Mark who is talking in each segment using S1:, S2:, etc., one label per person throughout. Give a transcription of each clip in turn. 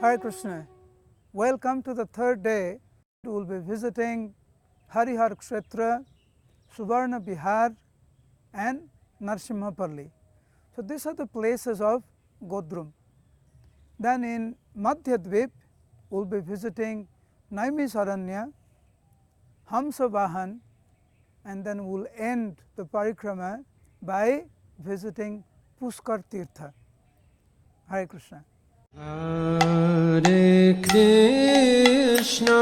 S1: Hare Krishna. Welcome to the third day. We will be visiting Harihar Kshetra, Suvarna Bihar and Narsimhapalli. So these are the places of Godrum. Then in Madhyadvip, we will be visiting Naimisaranya, Hamsavahan, and then we will end the parikrama by visiting Pushkar Tirtha. Hare Krishna.
S2: Hare Krishna,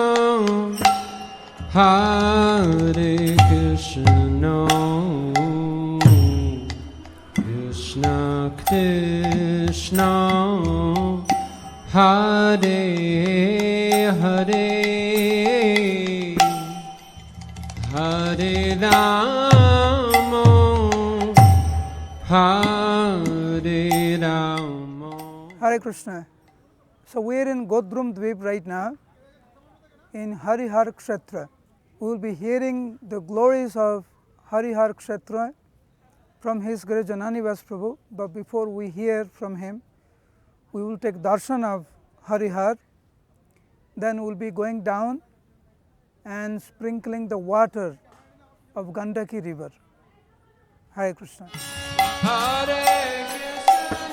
S2: Hare Krishna, Krishna Krishna, Hare Hare, Hare Rama, Hare Rama.
S1: Hare Krishna. So we are in Godrum Dvip right now in Harihar Kshetra. We will be hearing the glories of Harihar Kshetra from His Grace Janani Vas Prabhu, but before we hear from him, we will take darshan of Harihar, then we will be going down and sprinkling the water of Gandaki river. Hare Krishna.
S2: Hare Krishna,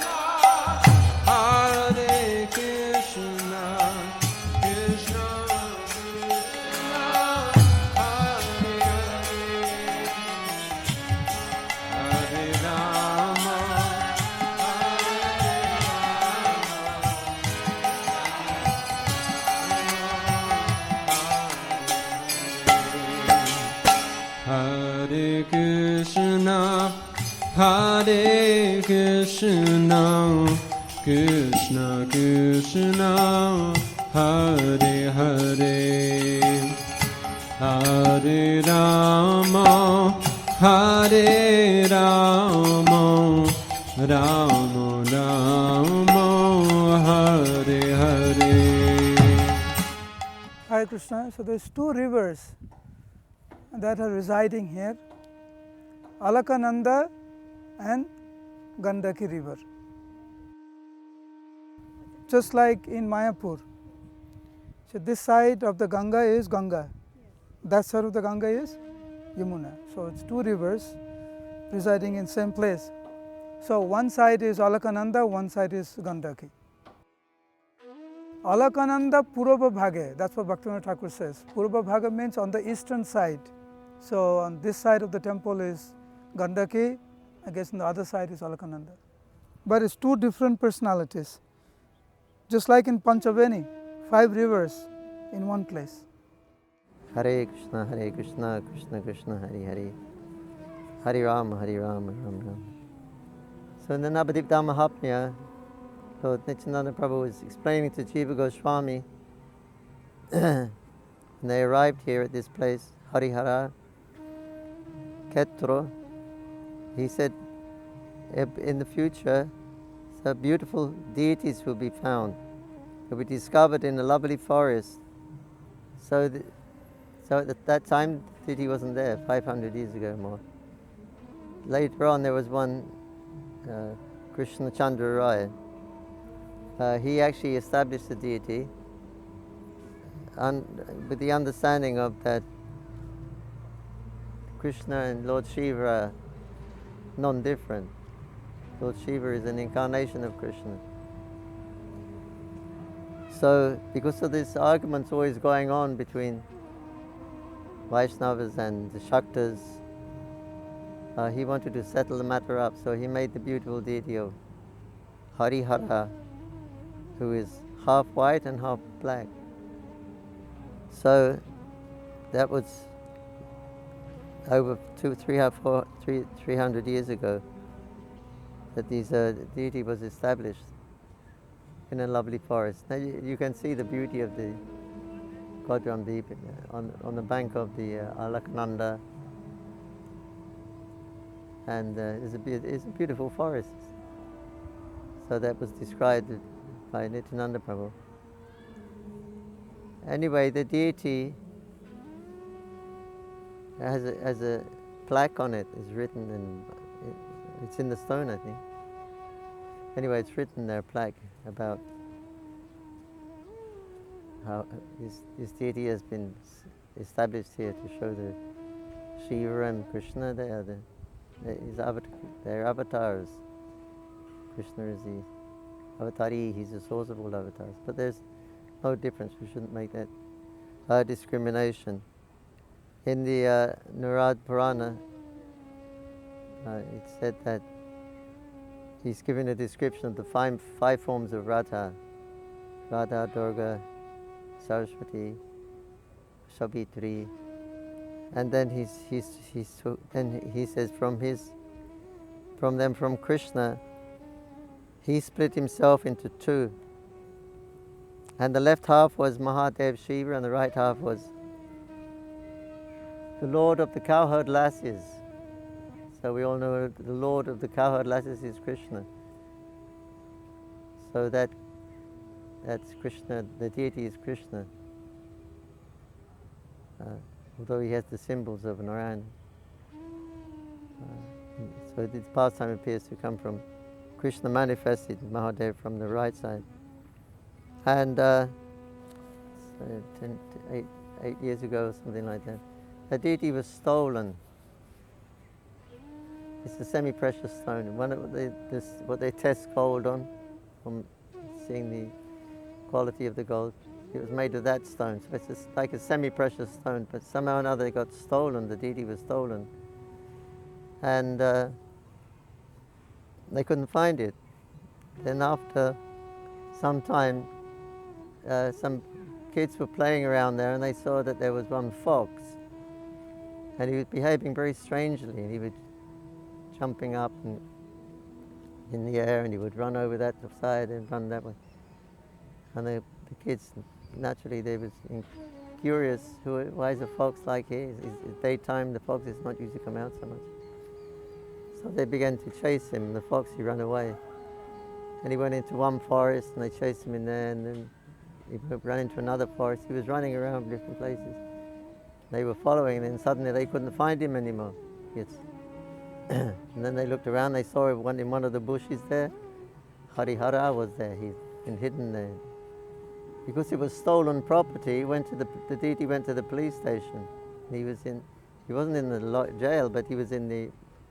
S2: Hare Krishna, Krishna Krishna, Hare Hare, Hare Rama, Hare Krishna, Hare Krishna, Krishna Krishna, Hare Hare, Hare Rama, Hare Rama, Rama Rama, Hare Hare.
S1: Hare Krishna. So there's two rivers that are residing here, Alakananda and Gandaki river. Just like in Mayapur. So this side of the Ganga is Ganga. That side of the Ganga is Yamuna. So it's two rivers residing in same place. So one side is Alakananda, one side is Gandaki. Alakananda Purva Bhage, that's what Bhaktivinoda Thakur says. Purva Bhage means on the eastern side. So on this side of the temple is Gandaki, I guess on the other side is Alakananda. But it's two different personalities. Just like in Panchaveni, 5 rivers in one place.
S3: Hare Krishna, Krishna Krishna, Hare Hare, Hare Rama, Rama Rama. So in the Nabadwip Mahatmya, Lord Nityananda Prabhu was explaining to Jiva Goswami when they arrived here at this place, Harihara Kshetra. He said, in the future, so beautiful deities will be found. They'll be discovered in a lovely forest. So at that time, deity wasn't there, 500 years ago more. Later on, there was one, Krishna Chandra. He actually established the deity with the understanding of that Krishna and Lord Shiva are non-different. Lord Shiva is an incarnation of Krishna. So because of this arguments always going on between Vaishnavas and the Shaktas, he wanted to settle the matter up, so he made the beautiful deity of Harihara, who is half white and half black. So that was over 300 years ago that this deity was established in a lovely forest. Now you can see the beauty of the Godram Deep on the bank of the Alakananda, and it's a beautiful forest. So that was described by Nityananda Prabhu. Anyway, the deity has a plaque on it. It's written, and it's in the stone, I think. Anyway, it's written there, plaque, about how this deity has been established here to show the Shiva and Krishna. They're avatars. Krishna is the avatari, he's the source of all avatars. But there's no difference, we shouldn't make that discrimination. In the Narad Purana, it said that he's given a description of the five forms of Radha. Radha, Durga, Saraswati, Savitri, and then he says from Krishna, he split himself into two, and the left half was Mahadev Shiva, and the right half was the Lord of the cowherd lasses. So we all know the Lord of the cowherd lasses is Krishna. So that's Krishna, the deity is Krishna. Although he has the symbols of Narayan. So this pastime appears to come from Krishna manifested, Mahadev from the right side. And 8 years ago or something like that, the deity was stolen. It's a semi-precious stone. What they test gold on, from seeing the quality of the gold, it was made of that stone. So it's just like a semi-precious stone, but somehow or another it got stolen. The deity was stolen, and they couldn't find it. Then after some time, some kids were playing around there, and they saw that there was one fox, and he was behaving very strangely, and he was jumping up and in the air, and he would run over that side and run that way. And the kids, naturally, they was curious, why is a fox like he is? Daytime, the fox is not used to come out so much. So they began to chase him, and the fox, he ran away. And he went into one forest, and they chased him in there, and then he ran into another forest. He was running around different places. They were following, and then suddenly they couldn't find him anymore. And then they looked around, they saw him in one of the bushes there. Harihara was there, he'd been hidden there. Because it was stolen property, the deity went to the police station. He wasn't in the jail, but he was in the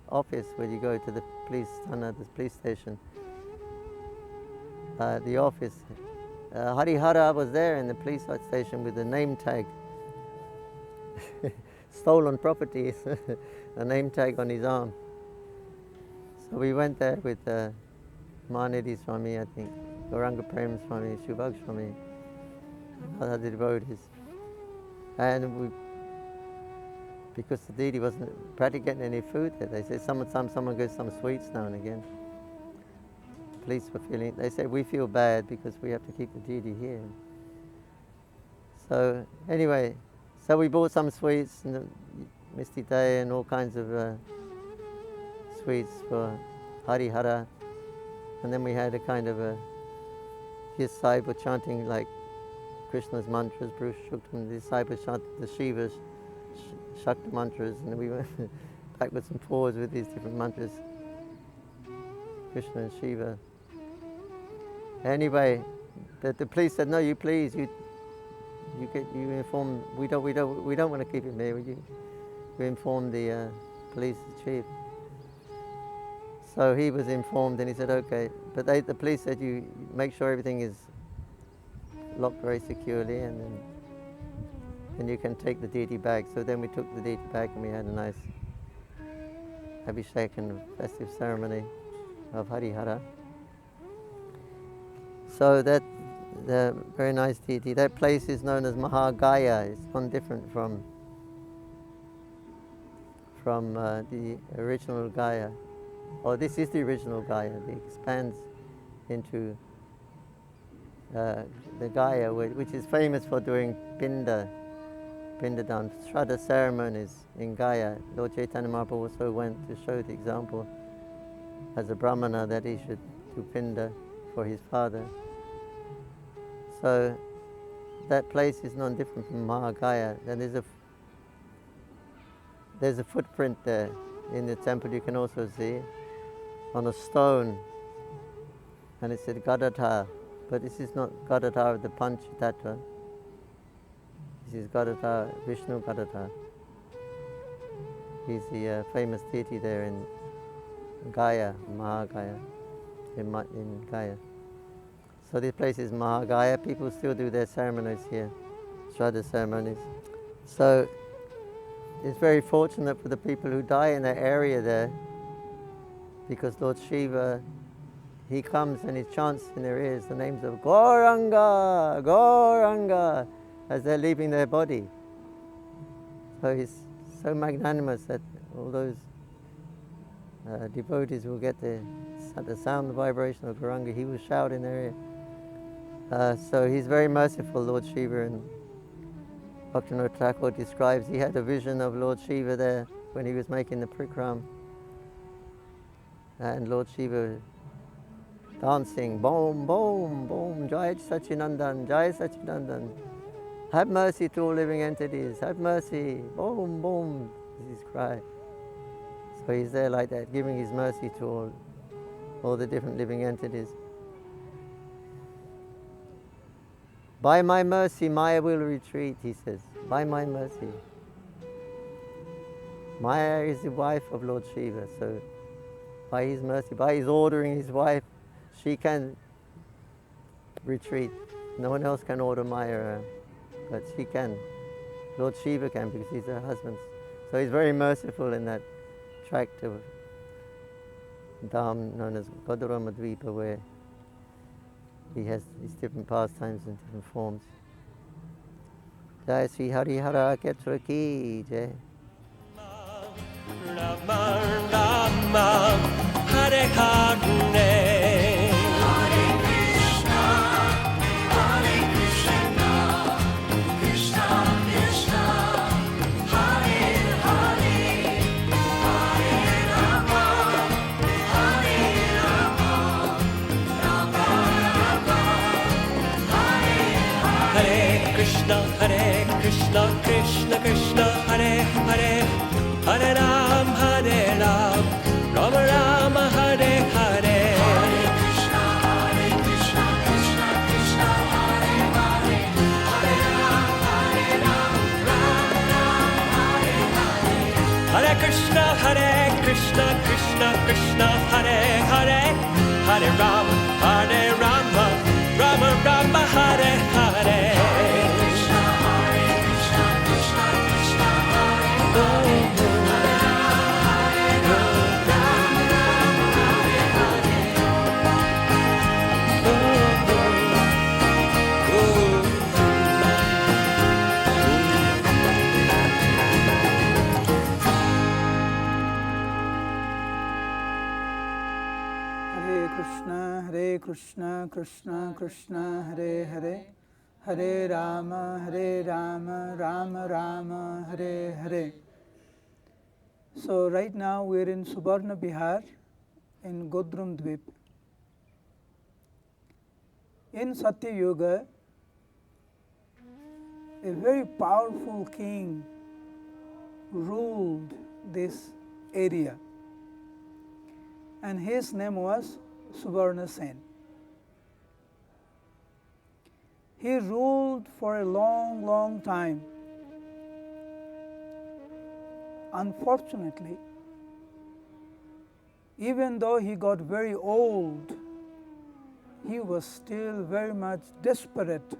S3: office where you go to the police station. The office. Harihara was there in the police station with a name tag. Stolen property, a name tag on his arm. So we went there with Mahanidhi Swami, I think, Gauranga Prem Swami, Shubhag Swami, other devotees. And because the deity wasn't practically getting any food there, they said someone gives some sweets now and again. The police were they said, we feel bad because we have to keep the deity here. So anyway, so we bought some sweets and the misty day and all kinds of sweets for Harihara, and then we had a kind of his disciple chanting like Krishna's mantras, Purushottam, the disciples chanted the Shiva's Shakti mantras, and we went backwards and forwards with these different mantras, Krishna and Shiva. Anyway, the police said, no, you please, you inform, we don't want to keep him here, we informed the police chief. So he was informed, and he said, okay. But the police said, you make sure everything is locked very securely, and then you can take the deity back. So then we took the deity back, and we had a nice abhishek and festive ceremony of Harihara. So the very nice deity. That place is known as Mahagaya. It's one different from the original Gaya. This is the original Gaya. It expands into the Gaya, which is famous for doing Pindadan, Shraddha ceremonies in Gaya. Lord Chaitanya Mahaprabhu also went to show the example as a Brahmana that he should do Pinda for his father. So that place is not different from Mahagaya. And there's a footprint there in the temple, you can also see, on a stone, and it said Gadadhar, but this is not Gadadhar of the Panch Tattva. This is Gadadhar, Vishnu Gadadhar. He's the famous deity there in Gaya, Mahagaya, in Gaya. So this place is Mahagaya. People still do their ceremonies here, Shraddha ceremonies. So it's very fortunate for the people who die in that area there, because Lord Shiva, he comes and he chants in their ears the names of Gauranga, Gauranga, as they're leaving their body. So he's so magnanimous that all those devotees will get the sound, the vibration of Gauranga. He will shout in their ear. So he's very merciful, Lord Shiva, and Bhaktivinoda Thakur describes he had a vision of Lord Shiva there when he was making the Parikram. And Lord Shiva dancing, boom, boom, boom, Jai Sachinandan, Jai Sachinandan. Have mercy to all living entities, have mercy, boom, boom, is his cry. So he's there like that, giving his mercy to all the different living entities. By my mercy, Maya will retreat, he says. By my mercy. Maya is the wife of Lord Shiva, so by his mercy, by his ordering his wife, she can retreat. No one else can order Maya, but she can. Lord Shiva can, because he's her husband. So he's very merciful in that tract of Dham known as Nabadwip, where he has these different pastimes and different forms. Jai Sri Hari Hara Ketra Ki Jai.
S4: Rama Rama Hare Hare Hare Krishna Krishna Krishna Hare Hare Hare Rama Hare Rama Rama Rama Hare Krishna Krishna Krishna Hare Hare Hare Ram, Rama Rama, Hare Hare. Hare Krishna, Krishna Krishna, Hare Hare. Hare Ram, Rama Rama, Hare Hare. Hare Krishna, Krishna Krishna, Hare Hare. Hare Rama, Rama Rama, Hare Hare. Hare Krishna, Krishna Krishna, Hare Hare.
S1: Krishna Krishna Krishna Hare Hare Hare Rama Rama Rama Hare Hare. So right now we're in Subarna Bihar in Nabadwip. In Satya Yuga, a very powerful king ruled this area, and his name was Subarna Sen. He ruled for a long time. Unfortunately, even though he got very old, he was still very much desperate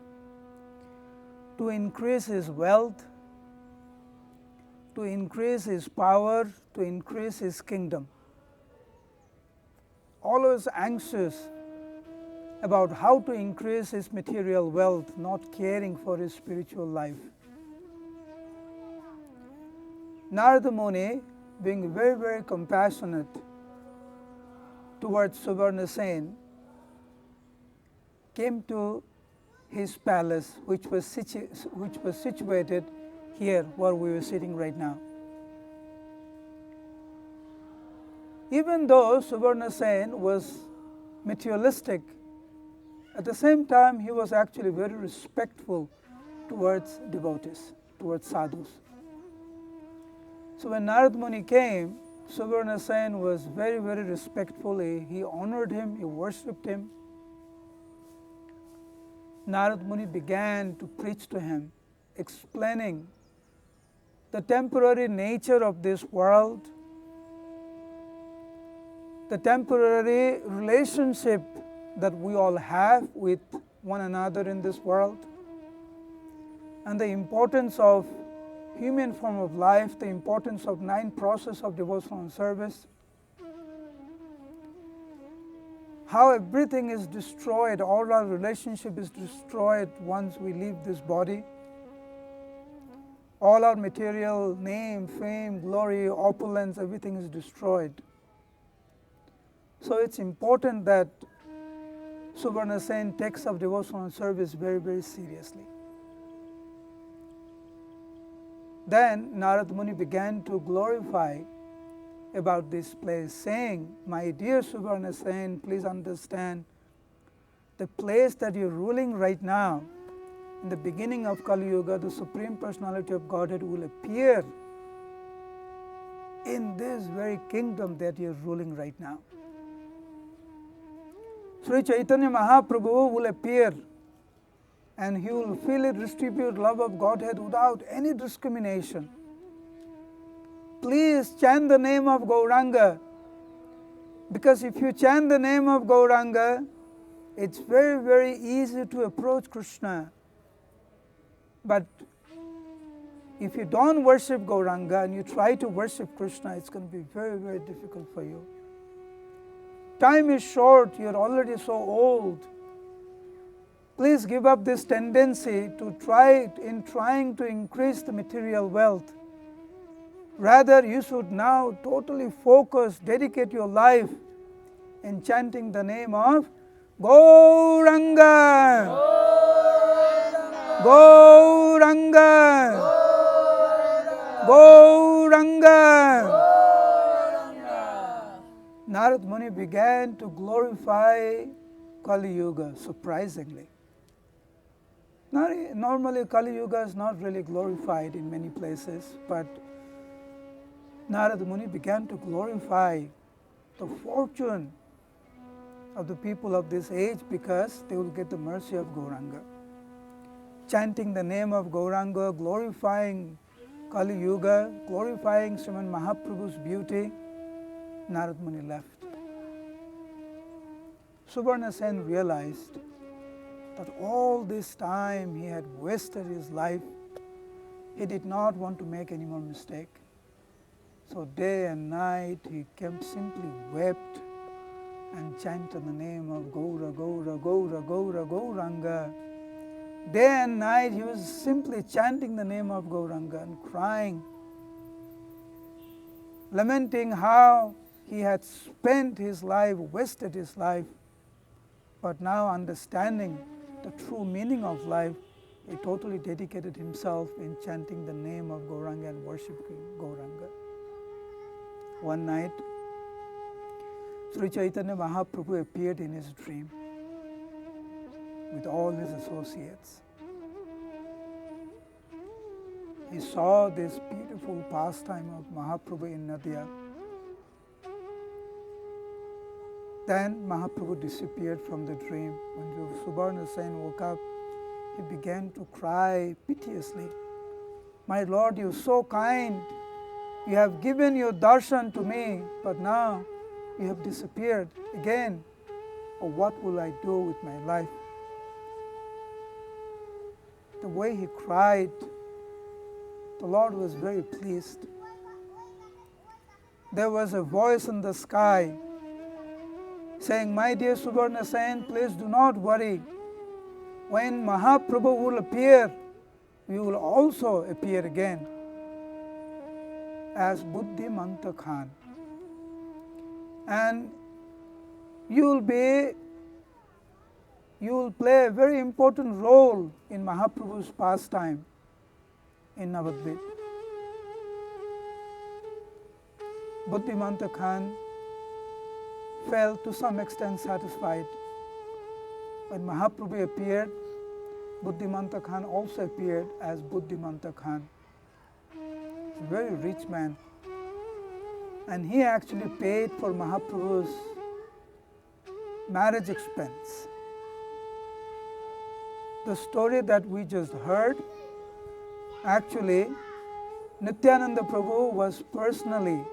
S1: to increase his wealth, to increase his power, to increase his kingdom. Always anxious about how to increase his material wealth, not caring for his spiritual life. Narada Muni, being very compassionate towards Subarna Sen, came to his palace, which was situated here where we are sitting right now. Even though Subarna Sen was materialistic, at the same time he was actually very respectful towards devotees, towards sadhus. So when Narada Muni came, Subarna Sen was very respectful. He honored him, he worshipped him. Narada Muni began to preach to him explaining the temporary nature of this world, the temporary relationship that we all have with one another in this world, and the importance of human form of life, the importance of 9 process of devotional service, how everything is destroyed, all our relationship is destroyed once we leave this body. All our material, name, fame, glory, opulence, everything is destroyed. So it's important that Subarna Sen takes up devotional service very, very seriously. Then Narad Muni began to glorify about this place, saying, "My dear Subarna Sen, please understand, the place that you're ruling right now, in the beginning of Kali Yuga, the Supreme Personality of Godhead will appear in this very kingdom that you're ruling right now. Sri Chaitanya Mahaprabhu will appear and he will freely distribute love of Godhead without any discrimination. Please chant the name of Gauranga, because if you chant the name of Gauranga, it's very, very easy to approach Krishna. But if you don't worship Gauranga and you try to worship Krishna, it's going to be very, very difficult for you. Time is short, you're already so old. Please give up this tendency to trying to increase the material wealth. Rather, you should now totally focus, dedicate your life in chanting the name of Gauranga. Gauranga. Gauranga. Narad Muni began to glorify Kali Yuga, surprisingly. Normally, Kali Yuga is not really glorified in many places, but Narad Muni began to glorify the fortune of the people of this age because they will get the mercy of Gauranga. Chanting the name of Gauranga, glorifying Kali Yuga, glorifying Sriman Mahaprabhu's beauty, Narad Muni left. Subarna Sen realized that all this time he had wasted his life. He did not want to make any more mistake. So day and night he simply wept and chanted the name of Gaura, Gaura, Gaura, Gaura, Gauranga. Day and night he was simply chanting the name of Gauranga and crying, lamenting how he had spent his life, wasted his life, but now understanding the true meaning of life, he totally dedicated himself in chanting the name of Gauranga and worshiping Gauranga. One night, Sri Chaitanya Mahaprabhu appeared in his dream with all his associates. He saw this beautiful pastime of Mahaprabhu in Nadia. Then Mahaprabhu disappeared from the dream. When Subarna Sen woke up, he began to cry piteously. "My Lord, you are so kind. You have given your darshan to me, but now you have disappeared again. Oh, what will I do with my life?" The way he cried, the Lord was very pleased. There was a voice in the sky saying, "My dear Subarna Sen, please do not worry. When Mahaprabhu will appear, we will also appear again as Buddhimanta Khan. And you will play a very important role in Mahaprabhu's pastime in Nabadwip." Buddhimanta Khan felt to some extent satisfied. When Mahaprabhu appeared, Buddhimanta Khan also appeared as Buddhimanta Khan. He's a very rich man. And he actually paid for Mahaprabhu's marriage expense. The story that we just heard Actually, Nityananda Prabhu was personally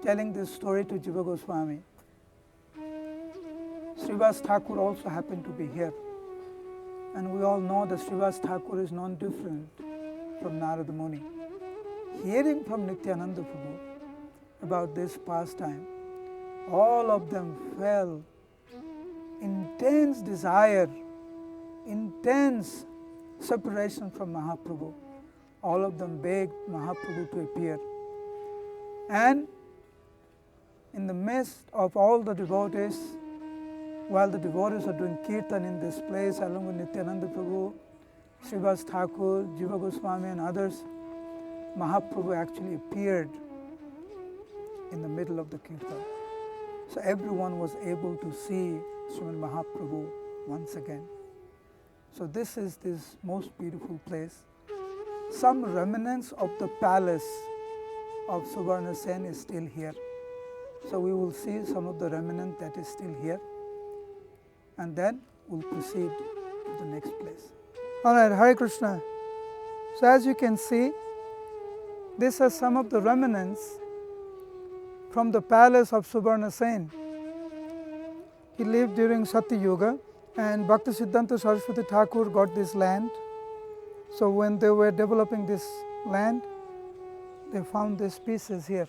S1: telling this story to Jiva Goswami. Srivas Thakur also happened to be here. And we all know that Srivas Thakur is non different from Narada Muni. Hearing from Nityananda Prabhu about this pastime, all of them felt intense desire, intense separation from Mahaprabhu. All of them begged Mahaprabhu to appear. And in the midst of all the devotees, while the devotees are doing kirtan in this place along with Nityananda Prabhu, Srivas Thakur, Jiva Goswami and others, Mahaprabhu actually appeared in the middle of the kirtan. So everyone was able to see Srimad Mahaprabhu once again. So this is this most beautiful place. Some remnants of the palace of Suvarna Sen is still here. So we will see some of the remnant that is still here. And then we'll proceed to the next place. Alright, Hare Krishna. So as you can see, these are some of the remnants from the palace of Suvarna Sen. He lived during Satya Yuga, and Bhaktisiddhanta Saraswati Thakur got this land. So when they were developing this land, they found these pieces here.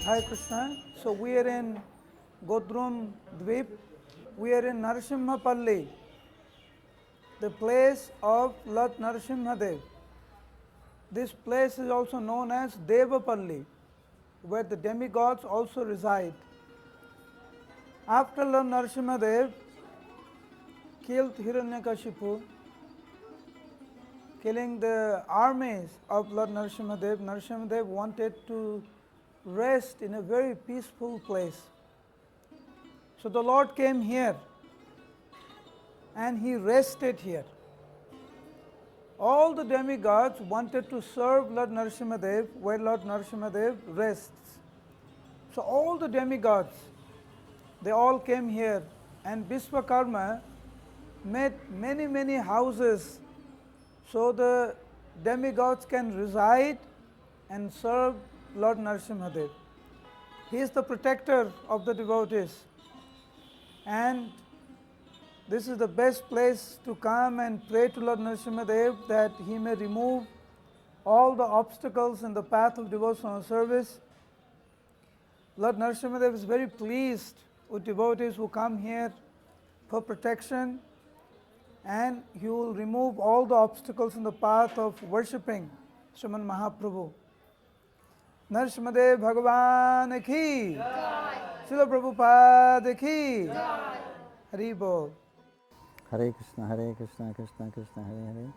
S1: Hare Krishna. So we are in Nabadwip. We are in Narasimhapalli, the place of Lord Narasimhadev. This place is also known as Devapalli, where the demigods also reside. After Lord Narasimhadev killed Hiranyakashipu, killing the armies of Lord Narasimhadev, Narasimhadev wanted to rest in a very peaceful place. So the Lord came here and he rested here. All the demigods wanted to serve Lord Narasimhadev where Lord Narasimhadev rests. So all the demigods, they all came here, and Vishwakarma made many houses so the demigods can reside and serve Lord Narasimhadev. He is the protector of the devotees, and this is the best place to come and pray to Lord Narasimhadev that he may remove all the obstacles in the path of devotional service. Lord Narasimhadev is very pleased with devotees who come here for protection, and he will remove all the obstacles in the path of worshipping Srimad Mahaprabhu. Narasimhadev Bhagavan ki. Srila Prabhupada ki. Hari Bol.
S5: Hare Krishna, Krishna Krishna, Hare Hare.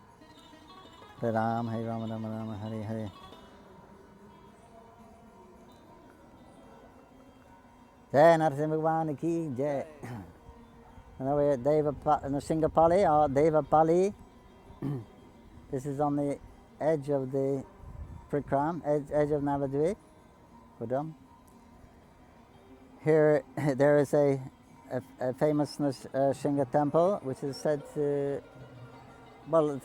S5: Hare Ram, Ram Ram, Hare Hare. Jai Narasimha Bhagwan ki Jai. Now we're at Nrsingsapali or Devapali. This is on the edge of the Parikram, edge of Nabadwip. Here there is a famous Nrsinga temple, which is said to, well,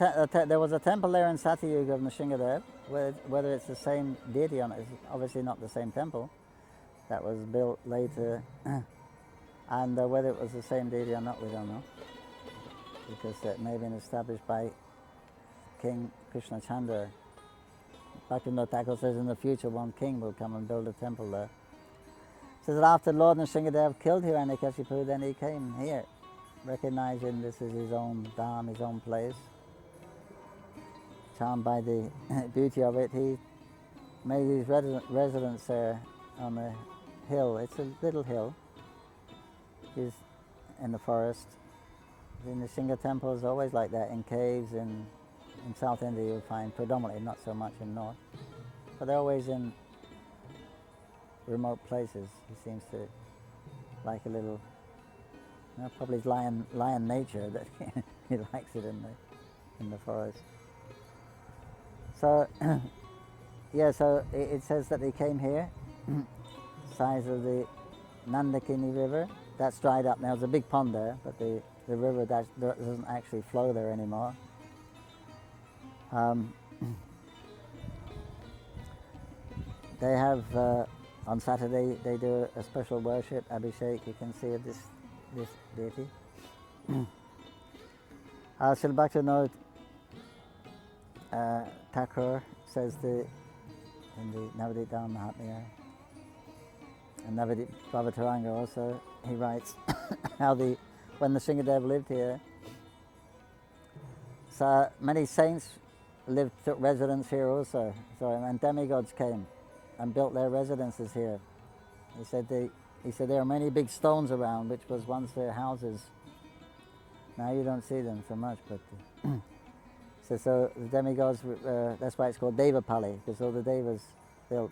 S5: there was a temple there in Satyuga of Nrsingadev. Whether it's the same deity or not, it's obviously not the same temple. That was built later, and whether it was the same deity or not, we don't know, because it may have been established by King Krishna Chandra. Bhaktivinoda Thakur says in the future one king will come and build a temple there. So that after Lord Nrsingadev killed Hiranyakashipu, then he came here, recognizing this as his own dham, his own place. Charmed by the beauty of it, he made his residence there on a hill. It's a little hill. He's in the forest. The Nrsinga temple is always like that, in caves. In South India you'll find predominantly, not so much in North, but they're always in remote places. He seems to like a little, probably his lion nature that he likes it in the forest. So yeah, so it says that he came here, size of the Nandakini River. That's dried up now. There's a big pond there, but the river doesn't actually flow there anymore. They have on Saturday they do a special worship, Abhishek. You can see of this deity. Srila Bhaktivinoda Thakur says in the Navadip Dham Mahatmya, and Navadip Bhavataranga also, he writes how when the Nrsingadev lived here, so many saints took residence here also. So, and demigods came and built their residences here. He said there are many big stones around, which was once their houses. Now you don't see them so much, but so the demigods. That's why it's called Devapali, because all the devas built.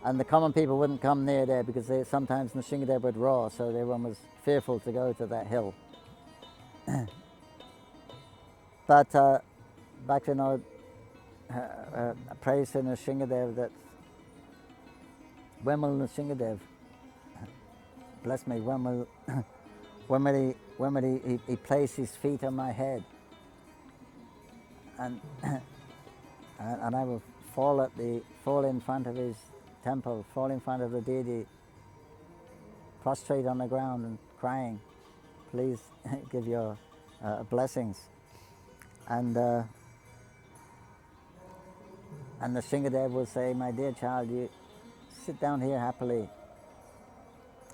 S5: And the common people wouldn't come near there because sometimes Nrsingadev would roar, so everyone was fearful to go to that hill. But Bhaktivinoda praised to Nrsingadev that when will Nrsingadev, bless me, when will he place his feet on my head, and I will fall in front of his temple, fall in front of the deity, prostrate on the ground and crying, please give your blessings. And the Nrsingadev will say, my dear child, you sit down here happily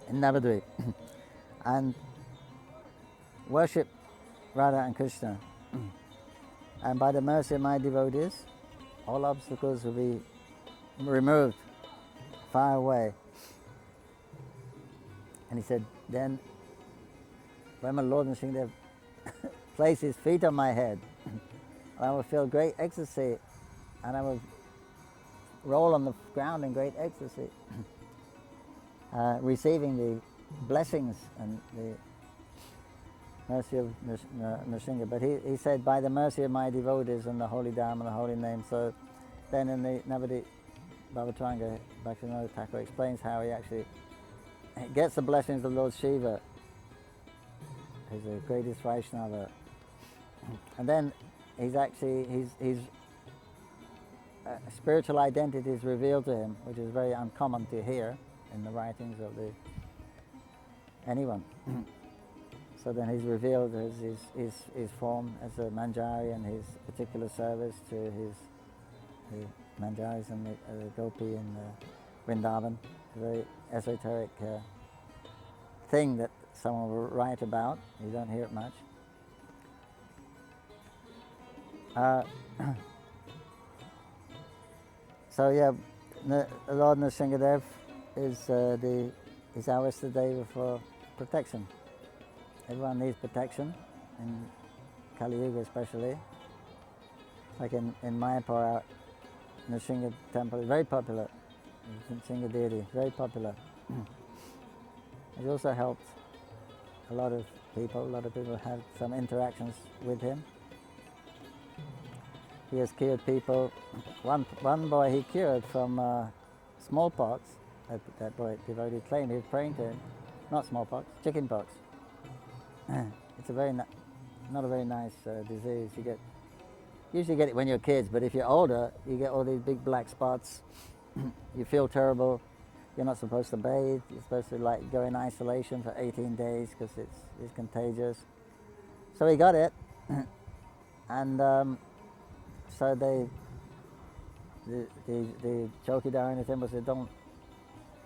S5: in Nabadwip and worship Radha and Krishna. And by the mercy of my devotees, all obstacles will be removed, far away. And he said, then when my Lord Nrsingadev place his feet on my head, I will feel great ecstasy, and I will roll on the ground in great ecstasy, receiving the blessings and the mercy of Nrsinga. But he said, by the mercy of my devotees and the holy Dharma and the holy name. So then in the Navadip Bhavataranga, Bhaktivinoda Thakur explains how he actually gets the blessings of Lord Shiva, who's the greatest Vaishnava. And then his spiritual identity is revealed to him, which is very uncommon to hear in the writings of anyone. So then he's revealed his form as a Manjari and his particular service to the Manjaris and the Gopi in Vrindavan. It's a very esoteric thing that someone will write about. You don't hear it much. So yeah, Lord Nrsingadev is the is our Istadeva for protection. Everyone needs protection, in Kali Yuga especially. Like in Mayapur, Nrsimha temple is very popular. Nrsimha deity, very popular. He's also helped a lot of people. A lot of people have some interactions with him. He has cured people. One boy he cured from smallpox. That boy devotee claimed he was praying to him. Not smallpox, chickenpox. It's not a very nice disease. Usually get it when you're kids, but if you're older, you get all these big black spots. You feel terrible. You're not supposed to bathe. You're supposed to like go in isolation for 18 days because it's contagious. So he got it, and so the chowkidar in the temple said, "Don't,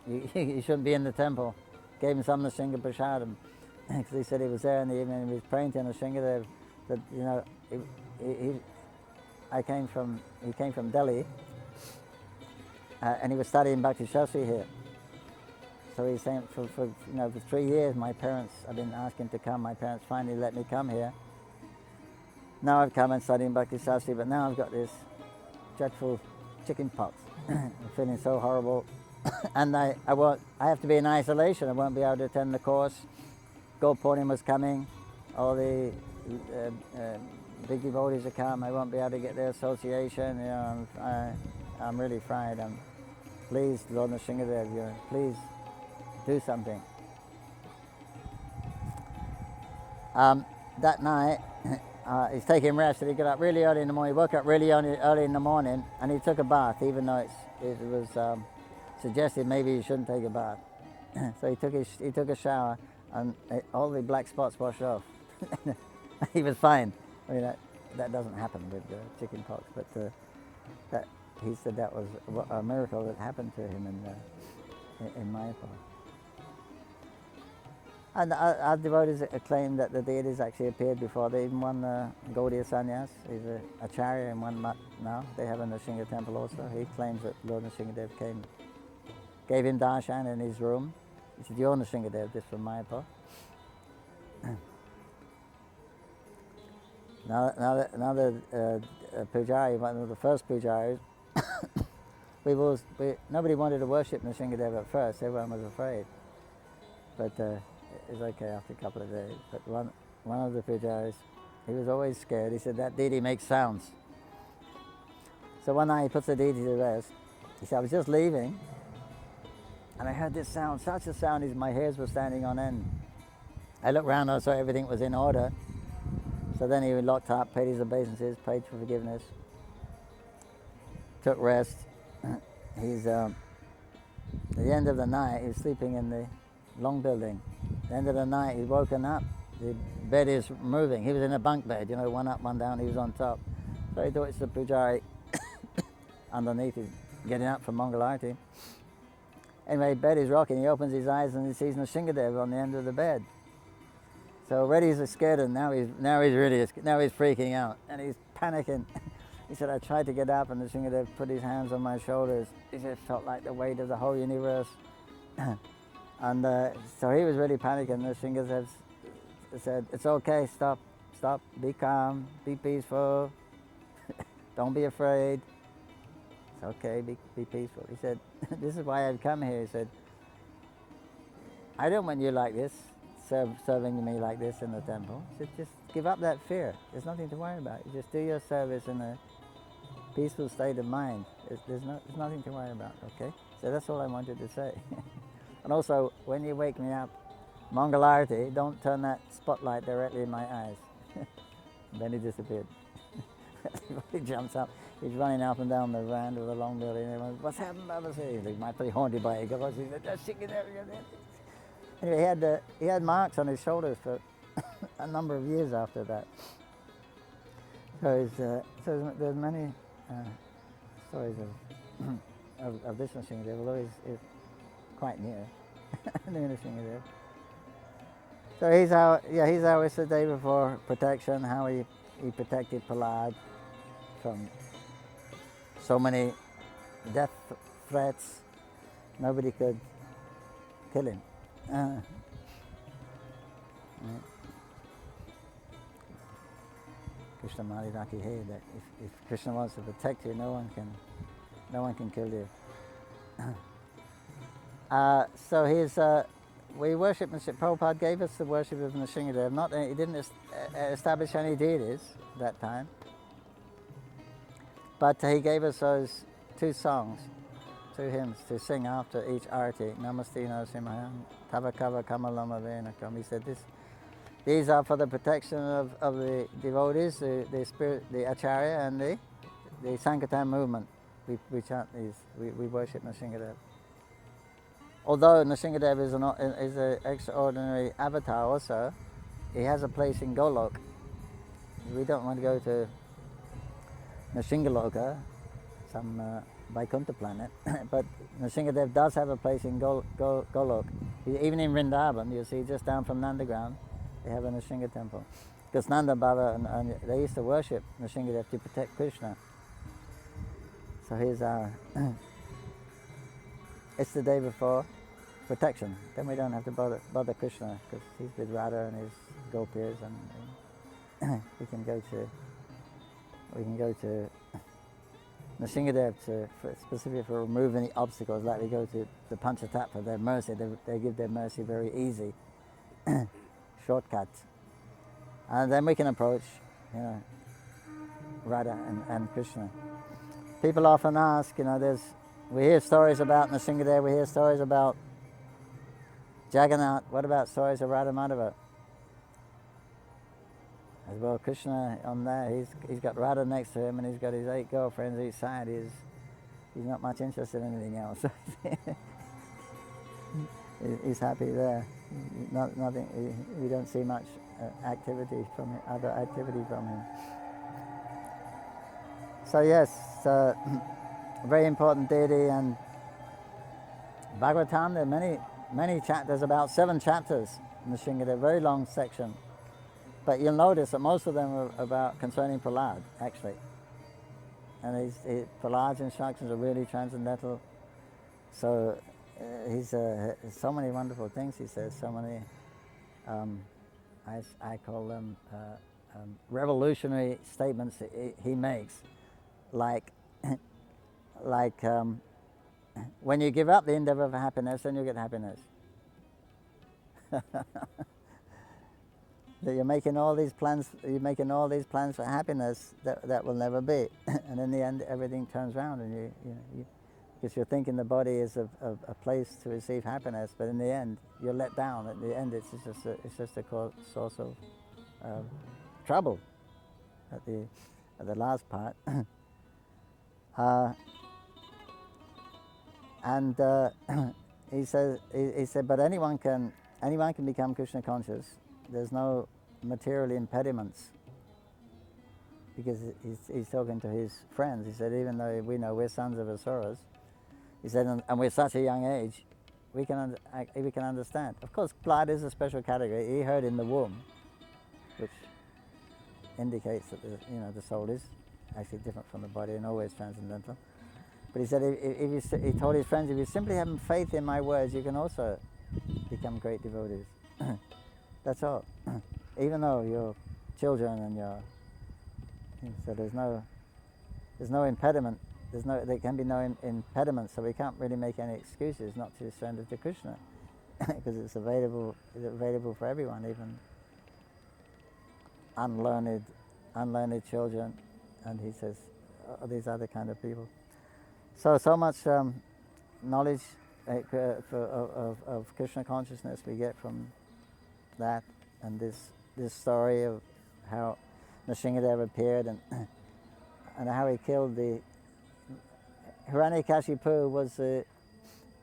S5: you shouldn't be in the temple." Gave him some Nrsimha Prasadam because he said he was there in the evening and he was praying to Nrsimha that he came from Delhi and he was studying Bhakti Shastri here. So he's saying for 3 years I've been asking to come. My parents finally let me come here. Now I've come and studying Bhakti Shastri, but now I've got this dreadful chicken pox. I'm feeling so horrible. And I have to be in isolation. I won't be able to attend the course. Gold Purnima's coming. All the big devotees will come. I won't be able to get their association. I'm really fried. Please, Lord Nrsimhadev, please do something. That night, he's taking rest, and he got up really early in the morning. He woke up really early in the morning, and he took a bath, even though it was suggested maybe he shouldn't take a bath. So he took a shower, and all the black spots washed off. He was fine. I mean, that doesn't happen with chicken pox, but he said that was a miracle that happened to him in Mayapur. And our devotees claim that the deities actually appeared before. They even one Gaudiya Sannyas, he's a acharya in one mutt now. They have a Nrsimha temple also. He claims that Lord Nrsimhadev gave him darshan in his room. He said, "You're Nrsimhadev, this from Mayapur." Now the pujari, one of the first pujaris, nobody wanted to worship Nrsimhadev at first. Everyone was afraid, but it was okay after a couple of days. But one of the pujaris, he was always scared. He said that deity makes sounds. So one night he puts the deity to rest. He said, "I was just leaving, and I heard this sound, such a sound as my hairs were standing on end. I looked around, I saw everything was in order." So then he locked up, paid his obeisances, prayed for forgiveness, took rest. He's at the end of the night, he was sleeping in the long building. At the end of the night, he's woken up. The bed is moving. He was in a bunk bed, one up, one down. He was on top. So he thought it's the pujari underneath. He's getting up from Mangalarti. Anyway, bed is rocking. He opens his eyes and he sees Nrsimhadev on the end of the bed. So already he's scared, and now he's freaking out and he's panicking. He said, "I tried to get up, and Nrsimhadev put his hands on my shoulders. It just felt like the weight of the whole universe." And so he was really panicking. Nrsimhadev said, "It's okay. Stop. Be calm. Be peaceful. Don't be afraid. It's okay. Be peaceful." He said, "This is why I've come here." He said, "I don't want you like this, serving me like this in the temple." He said, "Just give up that fear. There's nothing to worry about. You just do your service in a peaceful state of mind. There's nothing to worry about, okay?" So that's all I wanted to say. And also, when you wake me up, Mangalarti, don't turn that spotlight directly in my eyes. Then he disappeared. He jumps up. He's running up and down the veranda of the long building. Everyone's, "What's happened, Baba?" He might be haunted by a ghost. He said, "Just sing it there." Anyway, he had marks on his shoulders for a number of years after that. So there's many stories of this Nrsimhadev, although he's quite near Nrsimhadev. So he's our Istadeva for protection. How he protected Prahlad from so many death threats. Nobody could kill him. Krishna Mari Raki Hai, that if Krishna wants to protect you, no one can kill you. So we worship Prabhupada gave us the worship of Nrsimhadev. He didn't establish any deities that time, but he gave us those 2 songs, 2 hymns to sing after each arati. Namaste Narasimhayam, Tava Kava Kamalama Venakam. He said these are for the protection of the devotees, the spirit, the acharya, and the Sankirtan movement. We chant these. We worship Nrsimhadev. Although Nrsimhadev is an extraordinary avatar also, he has a place in Golok. We don't want to go to Nrsimhaloka, some Vaikuntha planet, but Nrsimhadev does have a place in Golok. Even in Vrindavan, you see, just down from Nandagram, they have a Nrsimha temple. Because Nanda Baba, and they used to worship Nrsimhadev to protect Krishna. So here's our... it's the day before protection. Then we don't have to bother Krishna, because he's with Radha and his gopis, and we can go to Nrsimhadev specifically for removing the obstacles, like we go to the Panchatattva, their mercy. They give their mercy very easy, shortcut, and then we can approach, Radha and Krishna. People often ask, we hear stories about Nrsimhadev, we hear stories about Jagannath. What about stories of Radha Madhava? As well, Krishna on there, he's got Radha next to him, and he's got his 8 girlfriends each side. He's not much interested in anything else. He's happy there. Nothing. We don't see much activity from him, other activity from him. So yes, a very important deity, and Bhagavatam. There are many chapters, about 7 chapters in the Nrsimhadev, a very long section. But you'll notice that most of them are about concerning Prahlad, actually. And Prahlad's instructions are really transcendental. So he's so many wonderful things he says, so many, I call them revolutionary statements that he makes. Like when you give up the endeavor for happiness, then you get happiness. That you're making all these plans for happiness that will never be, and in the end everything turns around, and you because you're thinking the body is a place to receive happiness, but in the end you're let down. At the end it's just a source of trouble. At the last part, and he said, but anyone can become Krishna conscious. There's no material impediments, because he's talking to his friends. He said, even though we know we're sons of asuras, he said, and we're such a young age, we can understand. Of course, Prahlad is a special category. He heard in the womb, which indicates that the soul is actually different from the body and always transcendental. But he said, he told his friends, if you simply have faith in my words, you can also become great devotees. That's all. Even though you're children and so there's no impediment. There can be no impediment. So we can't really make any excuses not to surrender to Krishna, because it's available for everyone, even unlearned children, and he says these other kind of people. So much knowledge of Krishna consciousness we get from that, and this story of how Nrsimhadev appeared and how he killed the Hiranyakashipu. Was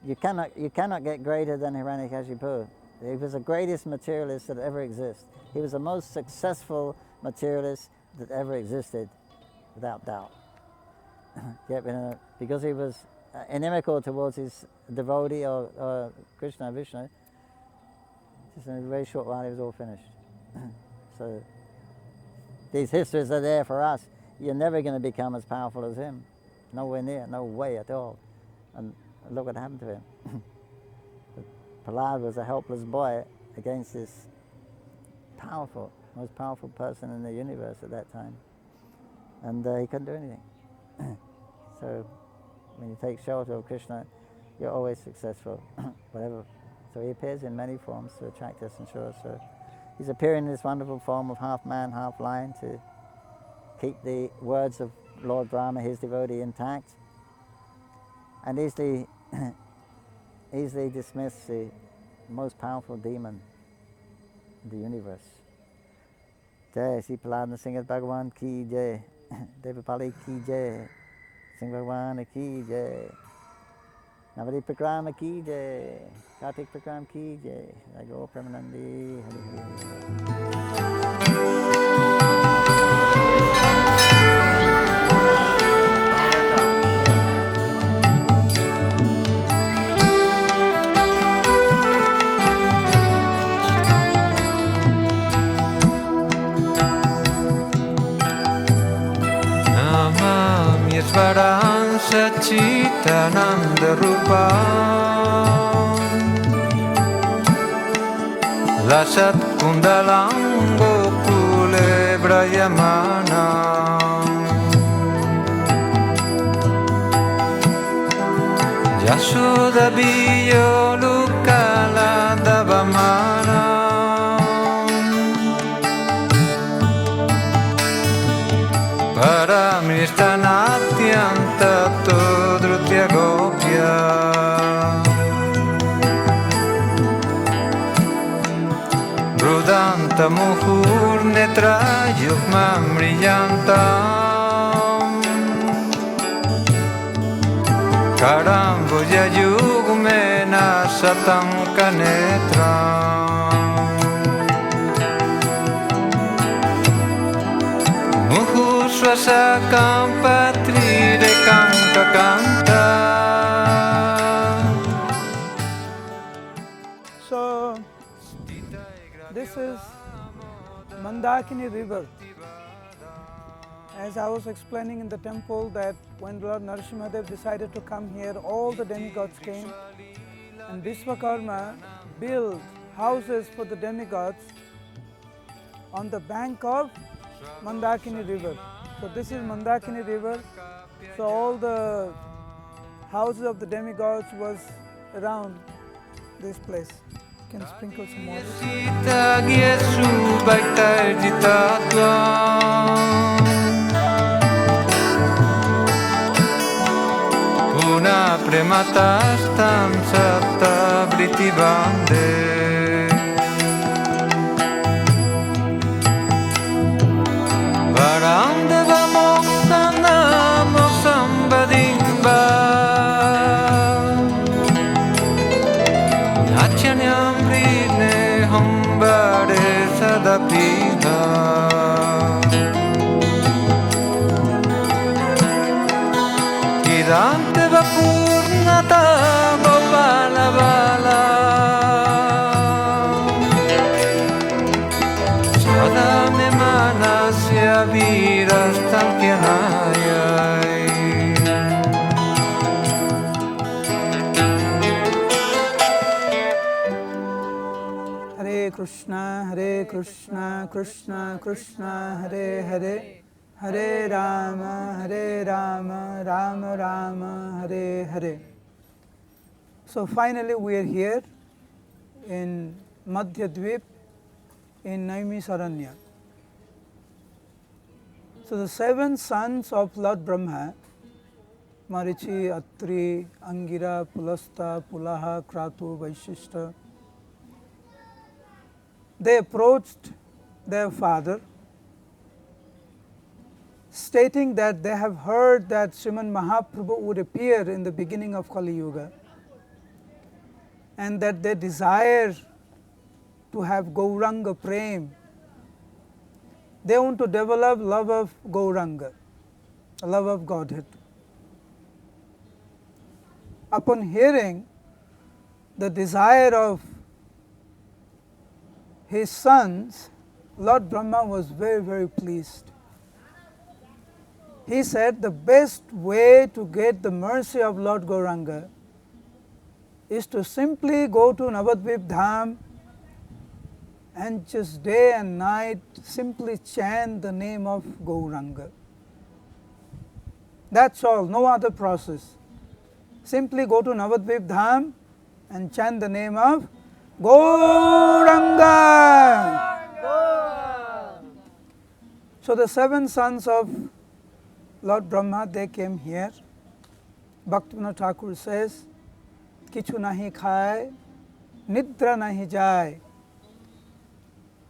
S5: you cannot get greater than Hiranyakashipu. He was the greatest materialist that ever existed. He was the most successful materialist that ever existed, without doubt. Because he was inimical towards his devotee or Krishna, Vishnu, just in a very short while he was all finished. So these histories are there for us. You're never going to become as powerful as him. Nowhere near, no way at all. And look what happened to him. Prahlad was a helpless boy against this most powerful person in the universe at that time. And he couldn't do anything. So when you take shelter of Krishna, you're always successful, whatever. So he appears in many forms to attract us and show us. So he's appearing in this wonderful form of half man, half lion to keep the words of Lord Brahma, his devotee, intact, and easily dismiss the most powerful demon in the universe. Jai Sri Prahlad Singh Bhagavan ki jai, Devapali ki jai, Singh Bhagavan ki jai, Nabadwip Parikrama ki jai, Kartik Parikrama ki jai, I go Premanandi, Hari Hari.
S2: Namamyesvaram Sachitananda Rupam Lasat Kundalam Gokule Brayamanam Yashoda Biyo Lukala Davamanam Paramistanatyanta Drutya Gopya Rudanta Muhur Netra Yukmam Riyantam Karambuja Yugmena Satam Kanetram Swasakam patri rekam kakanta.
S1: So this is Mandakini river. As I was explaining in the temple that when Lord Narasimhadev decided to come here, all the demigods came and Vishwakarma built houses for the demigods on the bank of Mandakini river. So this is Mandakini river. So all the houses of the demigods was around this place. You can sprinkle some water.
S2: Puna prematastam satta britibande Varandava moksana moksambadimba Nachanyam rine hambade sadapita Idante vapurnata gopala bala Sadame manasya virastalkyanayai
S1: Hare Krishna, Krishna Krishna, Hare Hare, Hare Rama, Rama Rama, Hare Hare. So finally we are here in Madhyadvip in Naimisaranya. So the 7 sons of Lord Brahma, Marichi, Atri, Angira, Pulasta, Pulaha, Kratu, Vaishishta, they approached their father stating that they have heard that Sriman Mahaprabhu would appear in the beginning of Kali Yuga and that they desire to have Gauranga Prem. They want to develop love of Gauranga, love of Godhead. Upon hearing the desire of his sons, Lord Brahma was very, very pleased. He said the best way to get the mercy of Lord Gauranga is to simply go to Nabadwip Dham and just day and night simply chant the name of Gauranga. That's all, no other process. Simply go to Nabadwip Dham and chant the name of Gauranga. So the 7 sons of Lord Brahma, they came here. Bhaktivinoda Thakur says, Kichu nahi khai, nidra nahi jai.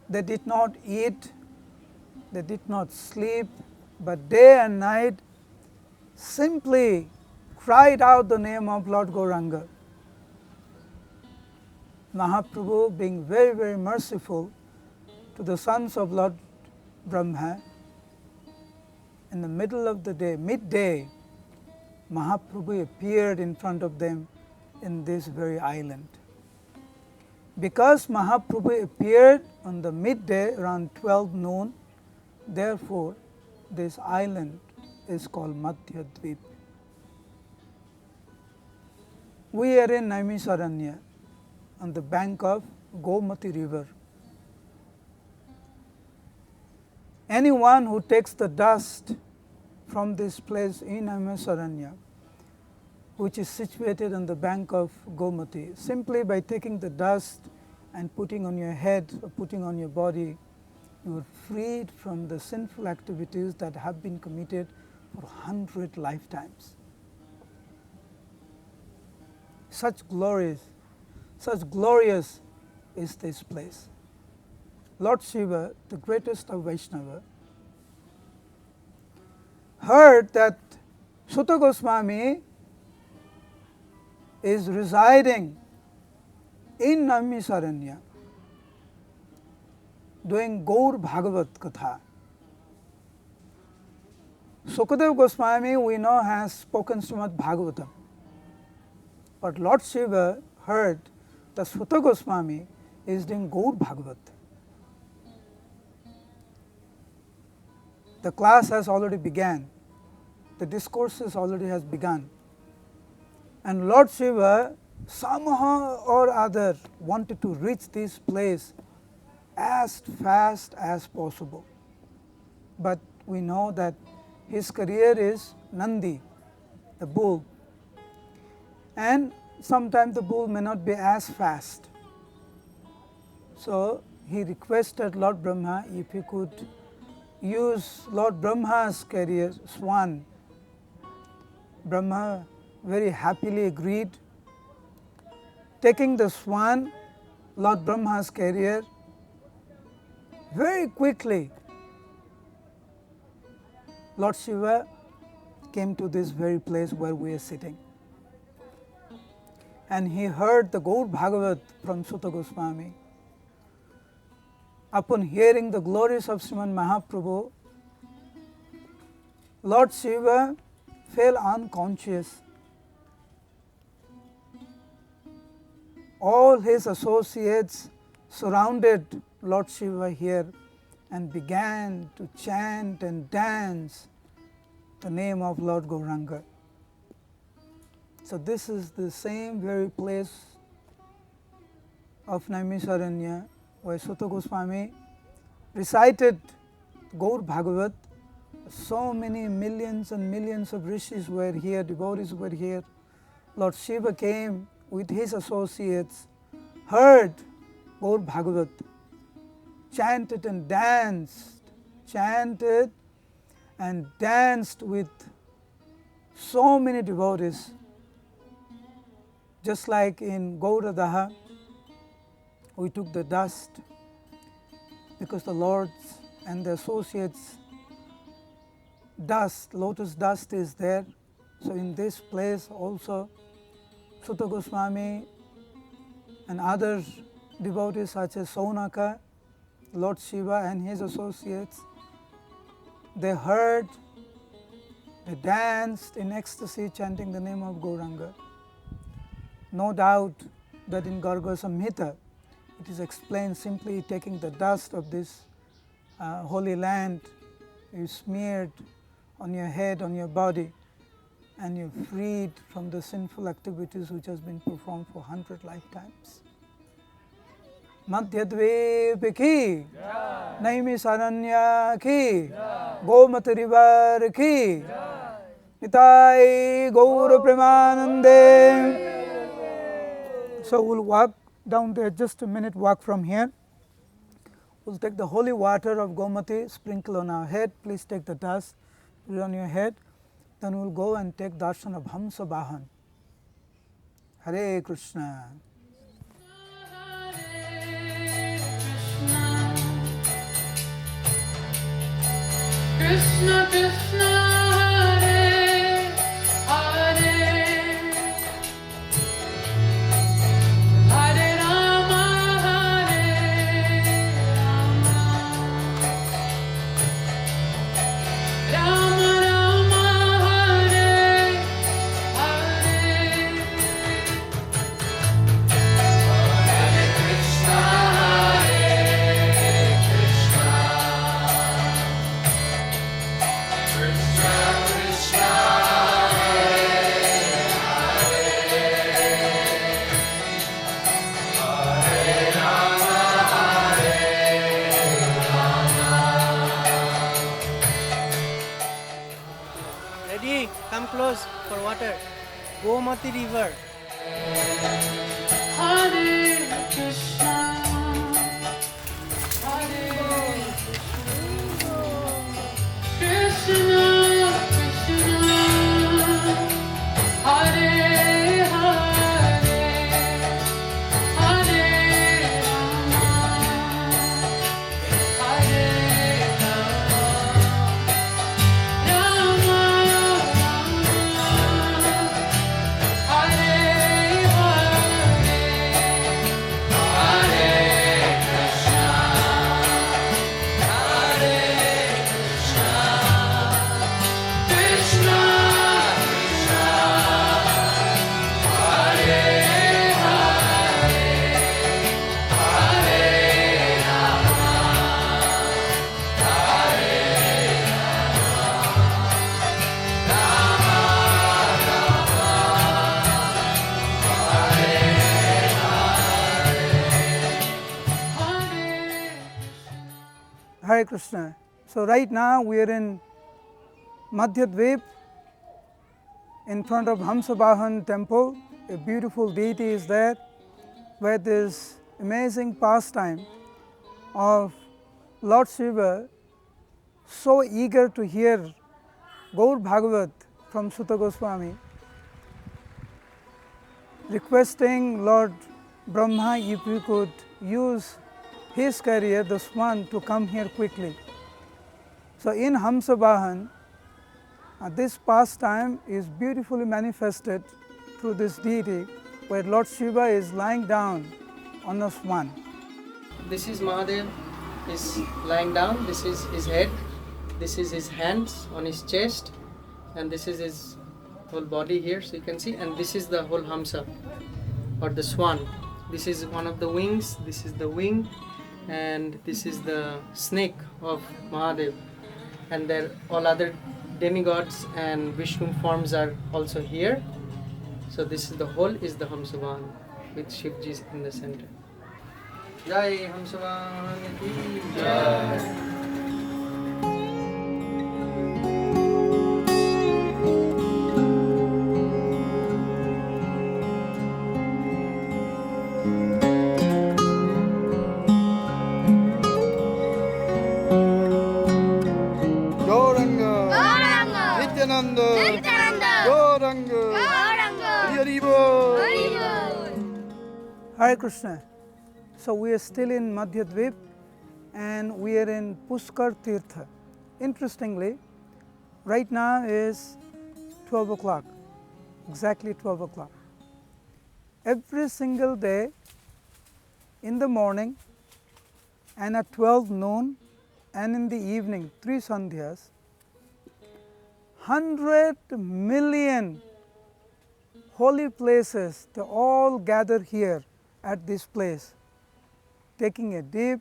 S1: They did not eat, they did not sleep, but day and night simply cried out the name of Lord Gauranga. Mahaprabhu, being very, very merciful to the sons of Lord Brahma, in the middle of the day, midday, Mahaprabhu appeared in front of them in this very island. Because Mahaprabhu appeared on the midday around 12 noon, therefore this island is called Madhyadvip. We are in Naimisaranya on the bank of Gomati river. Anyone who takes the dust from this place in Naimisaranya, which is situated on the bank of Gomati, simply by taking the dust and putting on your head or putting on your body, you are freed from the sinful activities that have been committed for 100 lifetimes. Such glorious is this place. Lord Shiva, the greatest of Vaishnava, heard that Sutta Goswami is residing in Naimisaranya doing Gaur Bhagavat Katha. Sukadev Goswami, we know, has spoken Srimad Bhagavatam. But Lord Shiva heard that Sutta Goswami is doing Gaur Bhagavat. The class has already begun. The discourses already has begun. And Lord Shiva somehow or other wanted to reach this place as fast as possible. But we know that his career is Nandi, the bull. And sometimes the bull may not be as fast. So he requested Lord Brahma if he could use Lord Brahma's carrier, swan. Brahma very happily agreed. Taking the swan, Lord Brahma's carrier, very quickly Lord Shiva came to this very place where we are sitting. And he heard the Gaur Bhagavat from Sutta Goswami. Upon hearing the glories of Sriman Mahaprabhu, Lord Shiva fell unconscious. All his associates surrounded Lord Shiva here and began to chant and dance the name of Lord Gauranga. So this is the same very place of Naimisaranya where Sutta Goswami recited Gaur Bhagavat. So many millions and millions of rishis were here, devotees were here. Lord Shiva came with his associates, heard Gaur Bhagavat, chanted and danced with so many devotees. Just like in Gauradaha, we took the dust because the Lord's and the associates' dust, lotus dust is there. So in this place also, Sutta Goswami and other devotees such as Saunaka, Lord Shiva and his associates, they heard, they danced in ecstasy chanting the name of Gauranga. No doubt that in Garga Samhita it is explained simply taking the dust of this holy land, you smeared on your head, on your body, and you're freed from the sinful activities which has been performed for 100 lifetimes. Madhyadvip ki, Naimi Saranya ki, Gomati River ki, Nitai Gaura Premanande. So we'll walk down there, just a minute walk from here. We'll take the holy water of Gomati, sprinkle on our head. Please take the dust, put it on your head. Then we'll go and take darshan of Hamsa Vahan. Hare Krishna.
S6: Krishna Krishna Hare Hare Hare Rama Hare Rama Rama Rama Hare Hare Hare Krishna Hare Krishna Krishna Krishna Hare Rama
S7: Ready? Come close for water. Gomati River.
S6: Hare Krishna Hare Krishna Krishna Hare Hare Hare Rama Hare Rama Rama Rama Hare
S1: Hare Krishna. So right now we are in Madhyadvip in front of Hamsavahan temple. A beautiful deity is there where this amazing pastime of Lord Shiva, so eager to hear Gaur Bhagavat from Sutta Goswami, requesting Lord Brahma if we could use his carrier, the swan, to come here quickly. So in Hamsavahan, this pastime is beautifully manifested through this deity where Lord Shiva is lying down on a swan.
S7: This is Mahadev. Is lying down. This is his head. This is his hands on his chest, and this is his whole body here. So you can see, and this is the whole Hamsa or the swan. This is one of the wings. This is the wing, and this is the snake of Mahadev. And there all other demigods and Vishnu forms are also here. So this is the whole is the Hamsavan with Shivji in the center. Jai Hamsavan ki Jai.
S1: Hare Krishna. So we are still in Madhyadvip and we are in Puskar Tirtha. Interestingly, right now is 12 o'clock, exactly 12 o'clock. Every single day in the morning and at 12 noon and in the evening, 3 sandhyas, 100 million holy places, they all gather here at this place, taking a dip,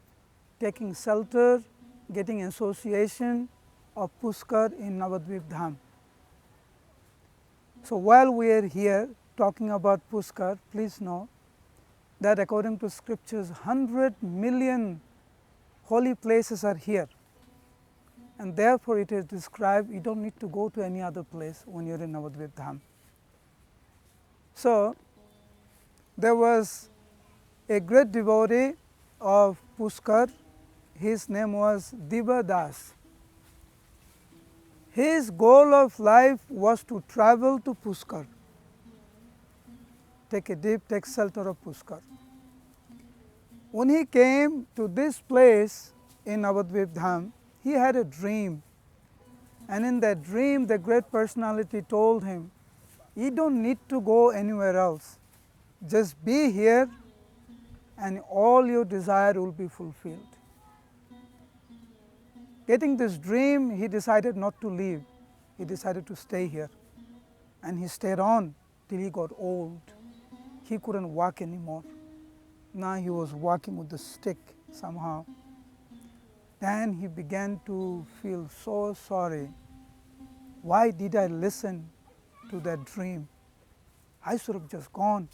S1: taking shelter, getting association of Puskar in Nabadwip Dham. So while we are here talking about Pushkar, please know that according to scriptures 100 million holy places are here, and therefore it is described you don't need to go to any other place when you are in Nabadwip Dham. So there was a great devotee of Pushkar, his name was Diva Das. His goal of life was to travel to Pushkar, take a dip, take shelter of Pushkar. When he came to this place in Nabadwip Dham, he had a dream, and in that dream the great personality told him, you don't need to go anywhere else, just be here and all your desire will be fulfilled. Getting this dream, he decided not to leave, he decided to stay here, and he stayed on till he got old. He couldn't walk anymore. Now he was walking with the stick somehow. Then he began to feel so sorry. Why did I listen to that dream? I should have just gone.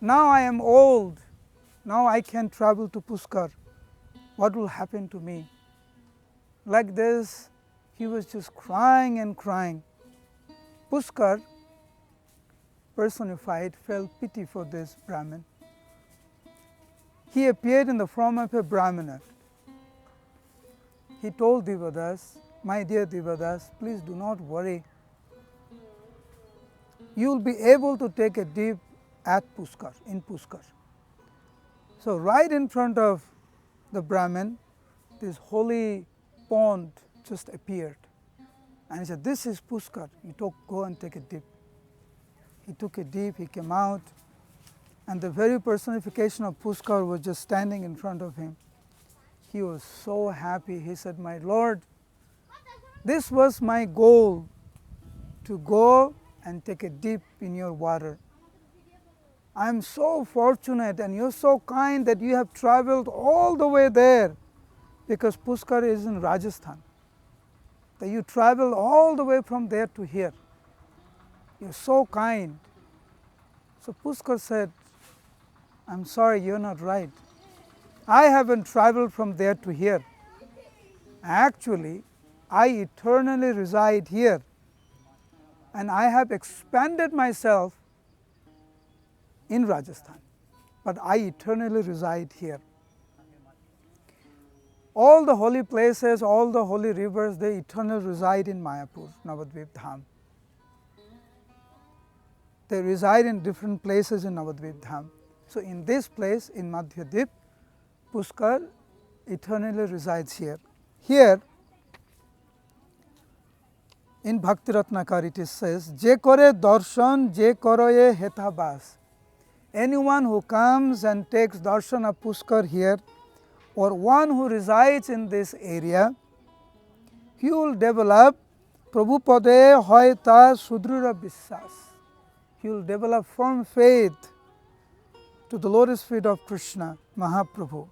S1: Now I am old. Now I can't travel to Pushkar. What will happen to me? Like this, he was just crying and crying. Pushkar personified felt pity for this Brahmin. He appeared in the form of a Brahmana. He told Devadas, my dear Devadas, please do not worry. You will be able to take a dip at Pushkar, in Pushkar. So right in front of the Brahmin, this holy pond just appeared. And he said, this is Pushkar, go and take a dip. He took a dip, he came out, and the very personification of Pushkar was just standing in front of him. He was so happy. He said, my Lord, this was my goal, to go and take a dip in your water. I am so fortunate and you're so kind that you have traveled all the way there, because Pushkar is in Rajasthan. That you traveled all the way from there to here. You're so kind. So Pushkar said, I'm sorry, you're not right. I haven't traveled from there to here. Actually, I eternally reside here, and I have expanded myself in Rajasthan, but I eternally reside here. All the holy places, all the holy rivers, they eternally reside in Mayapur, Nabadwip Dham. They reside in different places in Nabadwip Dham. So in this place, in Madhyadip, Pushkar eternally resides here. Here, in Bhakti Ratnakar it says, Je kore darshan, je koroye hetabas. Anyone who comes and takes darshan of Pushkar here, or one who resides in this area, he will develop Prabhupade hoyta sudrira bisas. He will develop firm faith to the lotus feet of Krishna, Mahaprabhu,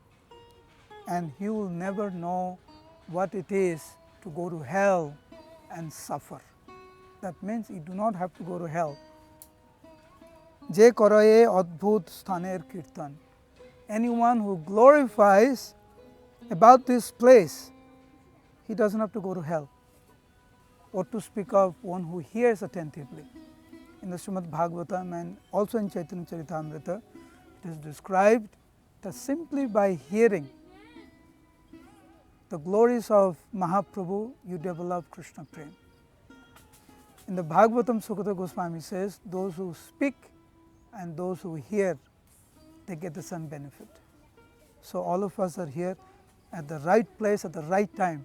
S1: and he will never know what it is to go to hell and suffer. That means you do not have to go to hell. Je karaye adbhut sthaner kirtan. Anyone who glorifies about this place, he doesn't have to go to hell. Or to speak of one who hears attentively. In the Srimad Bhagavatam and also in Chaitanya Charitamrita, it is described that simply by hearing the glories of Mahaprabhu, you develop Krishna Prem. In the Bhagavatam, Sukata Goswami says, those who speak and those who hear, they get the same benefit. So all of us are here at the right place at the right time,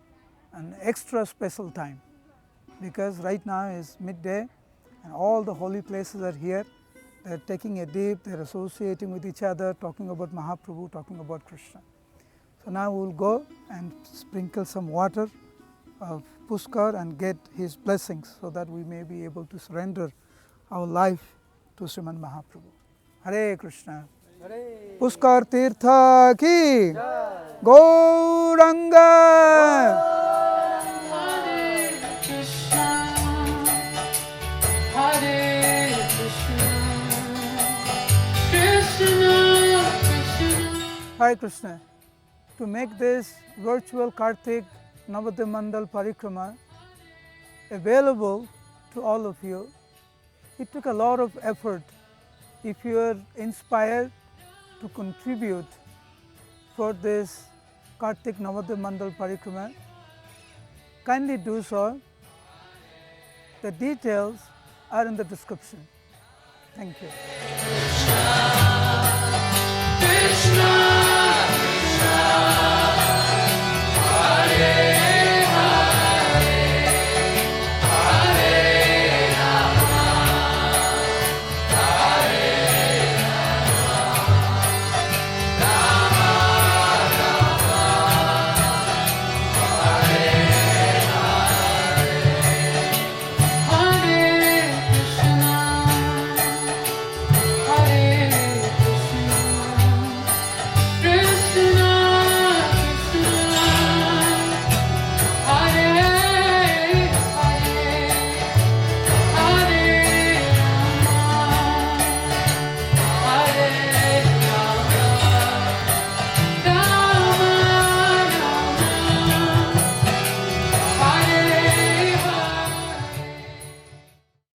S1: an extra special time, because right now is midday and all the holy places are here. They are taking a dip, they are associating with each other, talking about Mahaprabhu, talking about Krishna. So now we will go and sprinkle some water of Pushkar and get his blessings, so that we may be able to surrender our life to Sriman Mahaprabhu. Hare Krishna. Pushkar Tirtha ki Gauranga.
S6: Hare Krishna, Hare
S1: Hare Krishna. To make this virtual Kartik Nabadwip Mandala Parikrama available to all of you, it took a lot of effort. If you are inspired to contribute for this Kartik Nabadwip Mandala Parikrama, kindly do so. The details are in the description. Thank you.